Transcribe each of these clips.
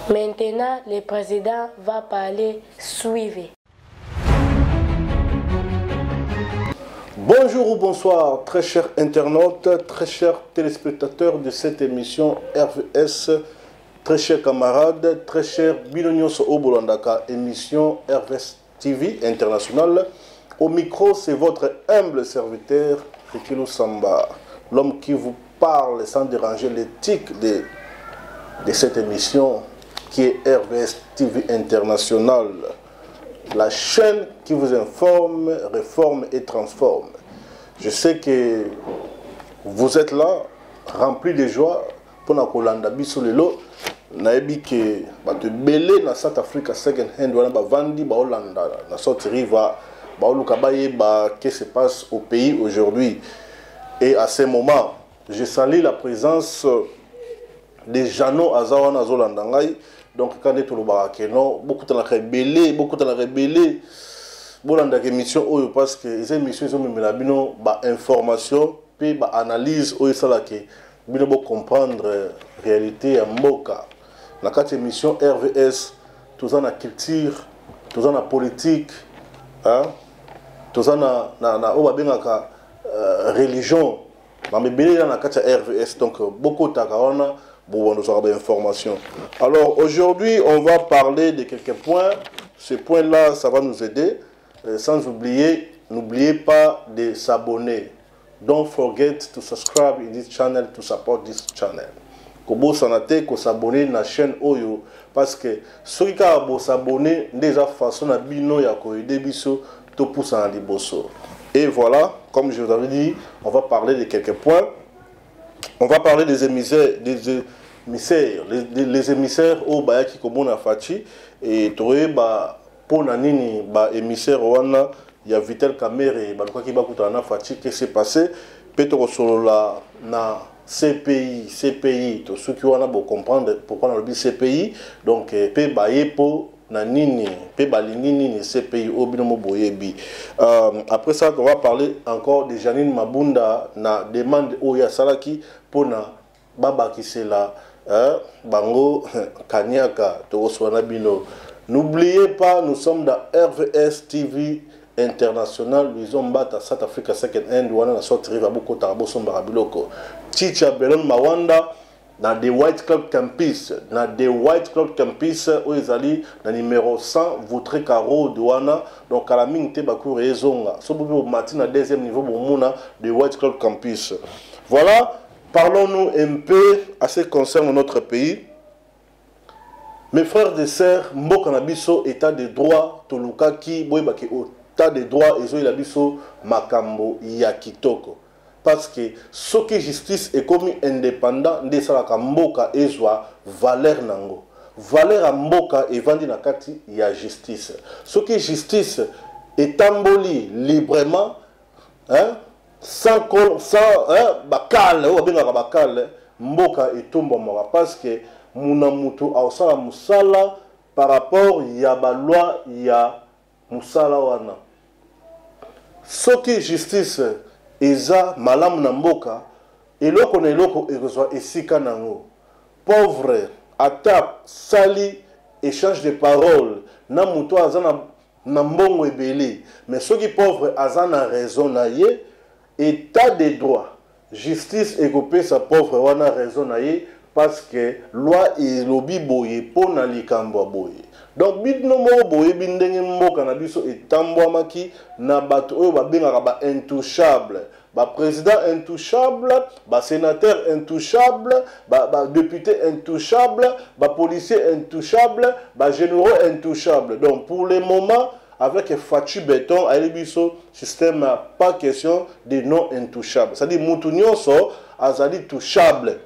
Maintenant, le président va parler. Suivez. Bonjour ou bonsoir, très chers internautes, très chers téléspectateurs de cette émission RVS, très chers camarades, très chers Bilonios Obolandaka, émission RVS TV International. Au micro, c'est votre humble serviteur, Rikilo Samba, l'homme qui vous parle sans déranger l'éthique de cette émission qui est RVS TV International. La chaîne qui vous informe, réforme et transforme. Je sais que vous êtes là, rempli de joie pour la Kolanda Bisolelo. Naebi que te belé na South Africa second hand wana ba vandi ba Hollanda na sorte riva ba lukabaye ba qu'est-ce qui se passe au pays aujourd'hui. Et à ce moment, je salue la présence des Jano Azawana Zolandangai. Donc quand on est au Barakeno, beaucoup de la rebelle, bon dans émission parce que les émissions ont mis la bino ba information puis ba analyse ça là que bino bo comprendre réalité en Mboka. La quatre émission RVS tous en la culture, tous en la politique, hein, tous en na obabenga religion. Mais belé dans la quatre RVS donc beaucoup takarona pour nous avoir des informations. Alors aujourd'hui, on va parler de quelques points. Ces points-là, ça va nous aider. Sans oublier, n'oubliez pas de s'abonner. Don't forget to subscribe in this channel to support this channel. Kobo sanate ko s'abonner na chaîne Oyo parce que ceux qui ont s'abonner déjà façon na bino ya ko aider biso to poussa na liboso. Et voilà, comme je vous avais dit, on va parler de quelques points. On va parler des émissaires, les émissaires au Bayaki Kobona Fachi et Toré pour Nanini, émissaire Wana, il y a Vitel Kamere, quoi qui va coûter un Fachi, qu'est-ce qui s'est passé? Peut-être solo là, na CPI, tous ceux qui vont comprendre pourquoi on a le CPI, donc pe baye po nanini, pe balingini CPI au binomo boyebi. Après ça, on va parler encore de Janine Mabunda na demande Oya Salaki pour na baba qui c'est là, bango Kanyaka Toroswana bino. N'oubliez pas, nous sommes dans RVS TV International, nous sommes à South Africa Second Hand, on a sorti rive à beaucoup tarabo sombara biloko. Chicha Belon Mawanda dans des White Club Campus, où ils allaient dans le numéro 100, votre carreau de Wana, donc à la mine Tebakou Rezonga. Ce bout au matin à deuxième niveau de White Club Campus. Voilà, parlons-nous un peu à ce qui concerne notre pays. Mes frères et sœurs, Mbokanabiso, état de droit, Tolukaki, Boybaki, état de droit, et Zoïlabiso, Makambo, Yakitoko. Parce que ce qui est justice est comme indépendant de Salaka Mboka et soit valeur nango. Valeur à Mboka et vendi na kati ya justice. Ce qui est justice est tamboli librement, hein, sans bakal, ou bien bakal, Mboka et tombe mora parce que munamutu a osala musala par rapport ya ba loi ya musala wana. Ce qui est justice eza malamu na mboka eloko na eloko ekozwa esika nango pauvre ata sali échange de paroles na muto azana na mbongo ebele mais soki pauvre azana raison na ye état de droit justice ekopesa pauvre wana raison na ye parce que loi elobi boye pona likambo boye. Donc bidno mo boye bindenge mboka na biso etambwamaki na bato oyo babengaka ba intouchable, ba président intouchable, ba sénateur intouchable, ba député intouchable, ba policier intouchable, ba généraux intouchable. Donc pour le moment avec Fachi Béton à biso système pas question de non intouchable. C'est-à-dire mutu nyonso azali touchable.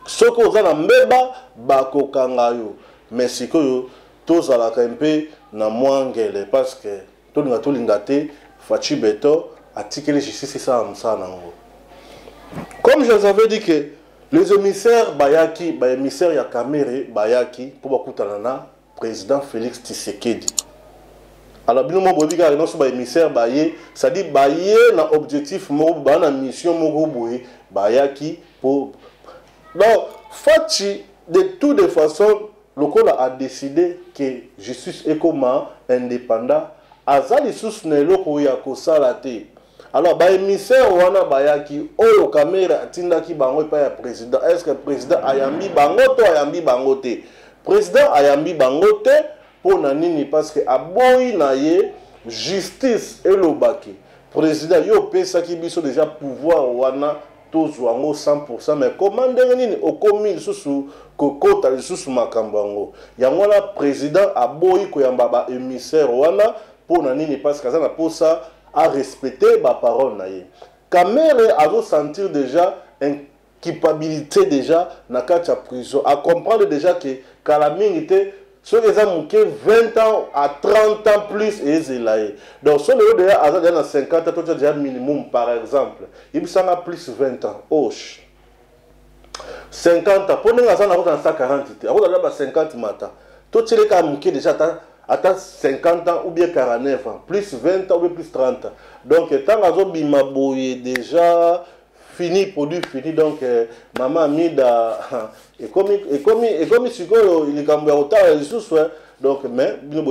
Soko ozana mbeba bakokanga yo. Mais si que tous à la campé na mwangele parce que tout le monde Fachi Beto a tiqué les justice ça nango. Comme je vous avais dit que les émissaires Bayaki, ba émissaire ya Kamere Bayaki pour bakutanana président Félix Tshisekedi. Alors bino mo bobika non so ba émissaire Baye, ça dit Baye na objectif mo ba na mission mo boye Bayaki pour donc Fachi de toutes les façons, le col a décidé que justice est comme indépendant. Azali sous neloko ya kosalate. Alors, ba émissaire wana bayaki oyo caméra atindaki bango pa ya président. Est-ce que le président ayambi bango to ayambi bango te? Président ayambi bango te pour nanini parce que aboyi na ye justice et lobaki. Président yo pesaki biso déjà pouvoir wana tozwango 100% mais comment ndenge nini okomi lisusu kokota lisusu makambo yango. Yango na président aboyi koyamba ba émissaire wana pour nanini parce que ça na posa à respecter ma parole naïe. Kamere a sentir déjà une culpabilité déjà dans la prison, à comprendre déjà que Kalamine était sur les hommes 20 ans à 30 ans plus et zélaï. Donc sur le déjà à 50 ans déjà minimum par exemple, il s'en a plus 20 ans. Osh. 50 ans pour nous à 140 ans, à 50 matin. Tout ce qui est déjà attends 50 ans ou bien 49 ans, plus 20 ans ou bien plus 30 ans. Donc, tant que bima boye déjà fini, produit fini, donc maman Amida, et comme si il est comme autant de ressources, donc, mais, donc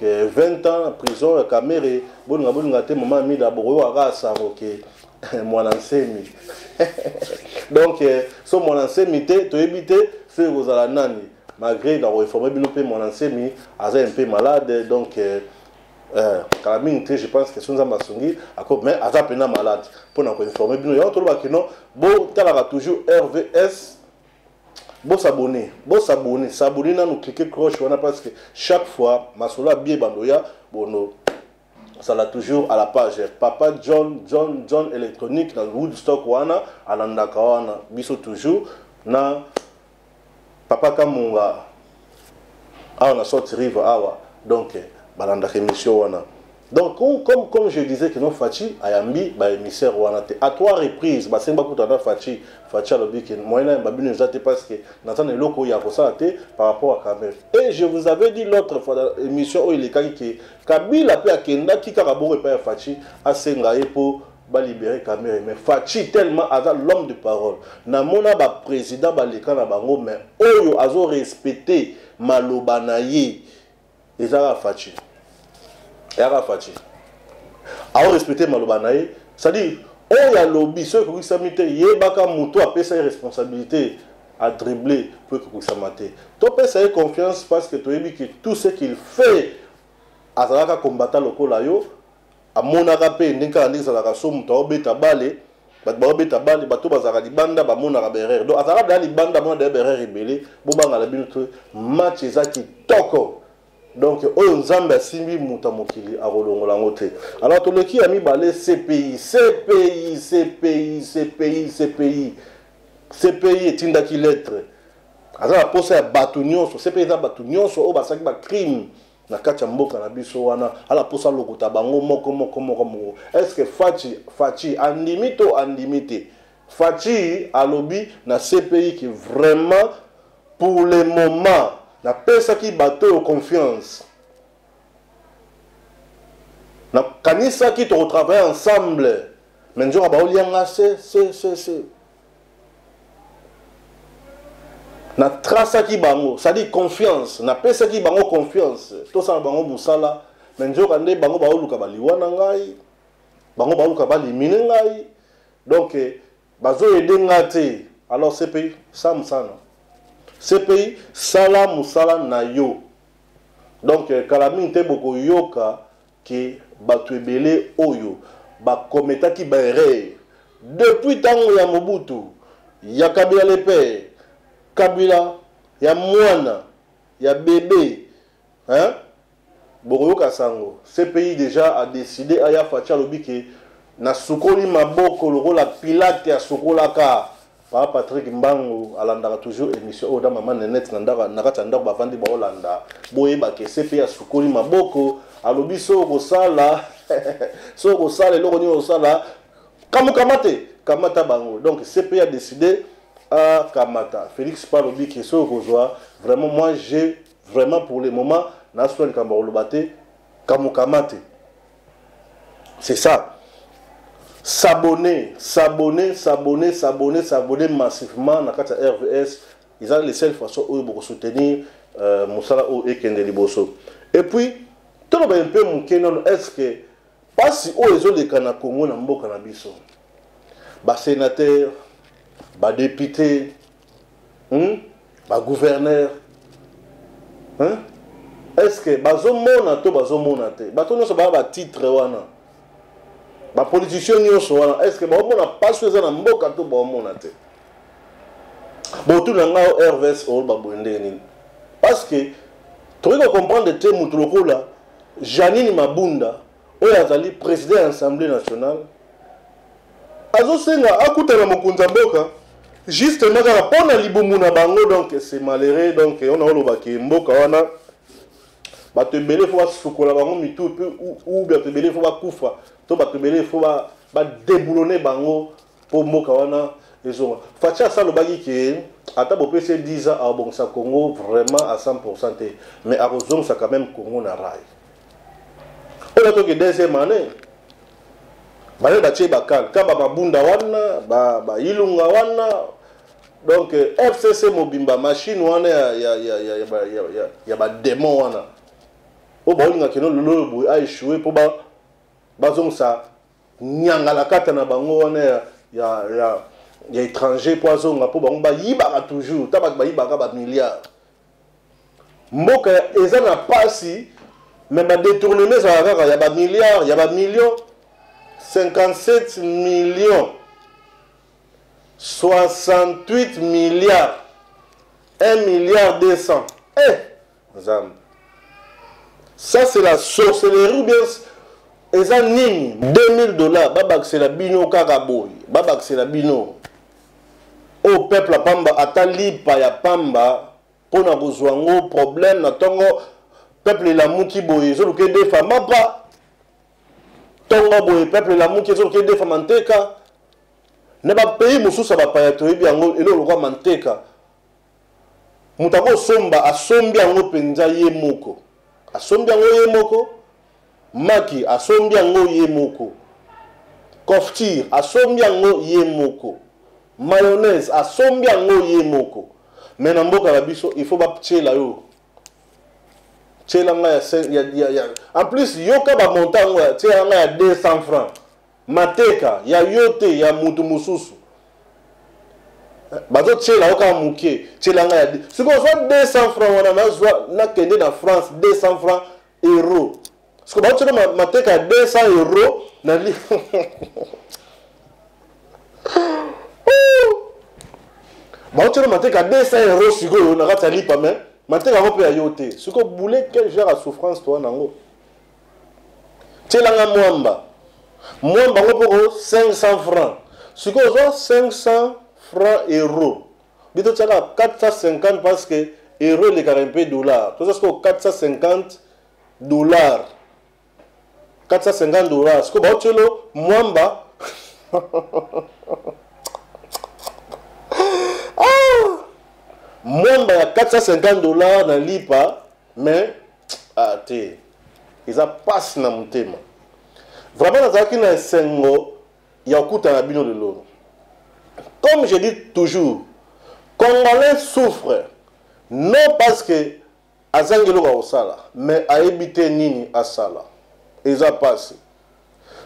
20 ans en prison, caméra, bon, maman Amida, bon, mon enseigne. Donc, sur mon enseigne, tu évites, c'est aux alanani. Malgré la réforme, mon ancien mi a un peu malade, donc je pense que Sonza Masongi mais a un malade pour nous informer. Il y a toujours RVS. Bon s'abonner, s'abonner, nous cliquer cloche parce que chaque fois, Masola bien bandoya, bon ça l'a toujours à la page. Papa John électronique dans Woodstock wana, à l'andaka wana, biso toujours na. Papa Kamunga, on a sorti rive awa, donc balanda émission wana. Donc comme je disais que non Fachi ayambi ba émissaire wana te à 3 reprises ba semba kutana Fachi alobi que moyen ba binu zate parce que natane loko ya kosa te par rapport à Kamel. Et je vous avais dit l'autre fois dans l'émission où il est que Kabila pe akenda ki karabo et pa Fachi asenga pour ba libérer Kamel, mais Fachi tellement azal l'homme de parole. Na mona ba président ba leka na bango mais oyo azo respecter maloba na ye ezala Fachi. Yara Fachi. A respecter maloba na ye, c'est-à-dire oyo lobby ceux qui samite ye baka muto a pesa responsabilité à dribbler pour que ça mate. To pesa confiance parce que tu dis que tout ce qu'il fait azalaka combattant lokola yo a monaka pe ndinka ndinka la kasomu to beta bale ba beta bale bato bazaka libanda ba monaka berere donc azaka da libanda mona de berere rebelé bo banga la binoto match ezaki toko donc oyo nzambe asimbi muta mokili a rolongola ngote alors to leki ami balé CPI etinda ki lettre azala posa ya bato nyonso CPI za bato nyonso o basaki ba crime na kati ya mboka na biso wana ala posa lokota bango moko est-ce que Fachi andimi to andimite Fachi alobi na CPI qui vraiment pour le moment na pesa ki bateau confiance na kanisa ki to travailler ensemble mais njo ba olianga c'est na trace qui bango, ça dit confiance, na pesa qui bango confiance. Tout ça bango musala, mais njo kande bango ba oluka ba liwana ngai, bango ba oluka ba limine ngai. Donc bazo aider ngate. Alors CPI samsana. CPI sala musala na yo. Donc kalamine te boko yoka ki batu ebele oyo ba kometa ki ba erreur. Depuis tango ya Mobutu, ya Kabila le père Kabila, il y a Mouana, il y a bébé. Hein? Boroyoka Sango. Ce pays déjà a décidé, Aya Facha Lobi, que na sukoli maboko, le rôle la pilate à sukolaka. Par Patrick Mbango, Alandara toujours émission, Oda Maman Nenet, Nakatanda, Bavandi Baolanda. Boyeba, que ce pays a sukoli maboko, Alobi Soro Sala, Soro Sala, et l'Oroni Sala, Kamate, Kamata Bango. Donc ce pays a décidé. À Kamata. Félix Palobi qui est sur vraiment moi j'ai vraiment pour le moment Naswan Kambarolobate Kamukamate. C'est ça. s'abonner massivement dans la RVS. Ils ont les seules façons pour soutenir Moussala et Kende Liboso. Et puis, tout le monde un peu mon est-ce que pas si les autres Kana Congo na mboka na biso. Ba sénateur, ba député, ba gouverneur, est-ce que bazomona to bazomona te? Ba to nyonso ba titre wana. Ba politicien nyonso wana, est-ce que ba mona pas choisir na mboka to ba mona te? Bon tout nanga RVS o ba bonde ni. Parce que tu dois comprendre te mutuloko là, Janine Mabunda, oyo azali président de l'Assemblée nationale. Azo senga akuta na mokunza mboka. Justement kaka pona libumu na bango donc c'est malheureux donc on a loba ke mboka wana ba te belé faut sukola bango mitu ou ba te belé faut ba kufa to ba te belé faut ba déboulonner bango pour mboka wana ezo facha ça lobaki ke ata bo pese 10 ans à bon ça Congo vraiment à 100% mais à Rozong ça quand même Congo na rail on a to que deuxième année ba ba che bakal ka ba mabunda wana ba ilunga wana. Donc FCC Mobimba machine wana ya ba démon wana. O ba olinga keno lolo boy a échoué pour ba bazong sa nyanga la kata na bango wana ya étranger poison pour ba ba yiba toujours ta ba yiba ba milliards. Mboka eza na pasi mais ba détournement ça kaka ya ba milliards, ya ba millions 57 millions 68 milliards 1 milliard 200. Zam. Ça c'est la sorcellerie ou bien eza nini $2000 babak c'est la bino kakaboy babak c'est la bino au peuple à pamba atali pa ya pamba pona kozwango problème na tongo peuple la muki boy zo ke des femmes pas tongo boy peuple la muki zo ke des femmes anteka. Ne ba pays mususa ba pa ya toyebi yango elo lokwa manteka mutako somba asombi yango penza ye moko asombi yango ye moko maki asombi yango ye moko koftir asombi yango ye moko mayonnaise asombi yango ye moko mais na mboka la biso il faut ba tchela yo tchela nga ya en plus yoka ba montango ya tchela nga ya 200 francs mateka ya yote ya mutu mususu bazo tchela oka muke tchela nga ya siko so 200 francs wana nazwa na kende na France 200 francs euros siko bazo tchela mateka 200 euros na li bazo tchela mateka 200 euros siko na kata lipa mais mateka ko pe ya yote siko boule quel genre de souffrance toi nango tchela nga mwamba moi, pour 500 francs. Si vous avez 500 francs euros, vous avez 450 parce que euros les 40 dollars. Tout ça, c'est 450 dollars. 450 dollars. Si vous avez moi, moi, 450 dollars dans l'IPA, mais, ils passent dans mon thème. Vraiment, dans un sengo, il y a un coup de bino de l'eau. Comme je dis toujours, Congolais souffrent, non parce que Azangelo a osala, mais à éviter nini à sala. Et ça passe.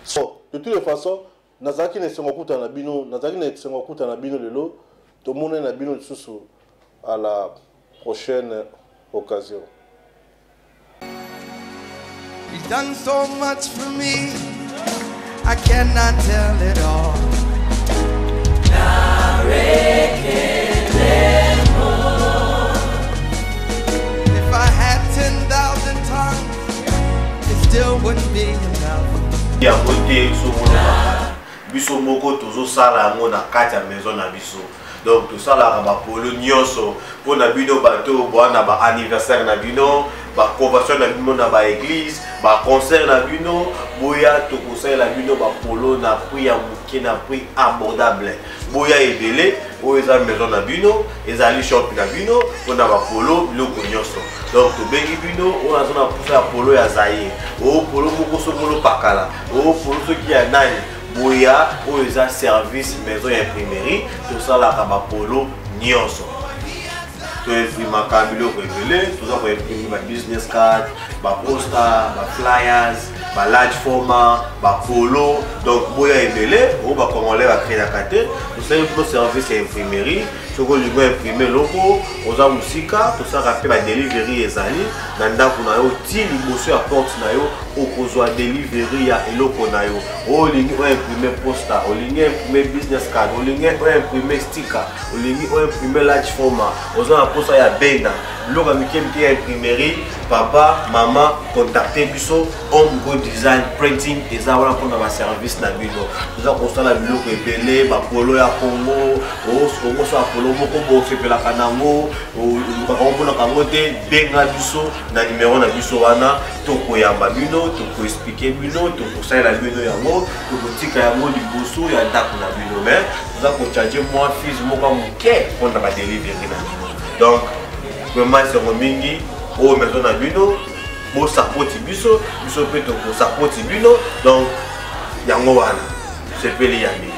So, de toutes les façons, Nazaki ne sengo coup de bino, Nazaki ne sengo coup de bino de l'eau, tout le monde est bino de sous à la prochaine occasion. You've done so much for me, I cannot tell it all. If I had 10,000 tongues, it still wouldn't be enough. Ya côté biso moko tozo sala ngo na kati ya maison na biso. Donc tout ça là ba polo nyonso pour na bino bato bwana ba anniversaire na bino ba convention na bino na ba église ba concert na bino boya to conseil na bino ba polo na prix ya muke na prix abordable boya ebele o eza maison na bino ezali shop na bino pour na ba polo biloko nyonso. Donc to bengi bino on a poussa polo ya zaye o polo moko so polo pakala o polo so ki ya nani boya oyo eza service maison ya imprimerie tosalaka bapolo nyonso toimprimaka biloko ebele toza koimprime babusiness card baposter baflyers large format bapolo donc boya ebele oyo bacongolais bakreaka te tosali mpo service ya imprimerie soko olingo imprime eloko oza mosika tosalaka mpe badelivery ezali na ndako na yo ti liboso ya porte na yo okozwa delivery ya eloko na yo olingi oimprime poster olingi imprime business card olingi oimprime sticker olingi oimprime large format oza na posa ya benda biloko ya mike mike ya imprimerie papa mama contacte biso Omgo Design Printing eza wana mpona baservice na bino toza kosala biloko ebele bapolo ya Congo okoso apolo moko bosepelaka nango olukaka omonaka yango te benga biso na numero na biso wana tokoyamba bino tokoexplike bino tokosalela bino yango tokotika yango liboso ya ndako na bino me toza kocharge mwa fees moko moke mpona badelivery na bino donc vraiment sengo mingi oyo maison na bino bosapoti biso mpe tokosapoti bino donc yango wana sepeli ya mingi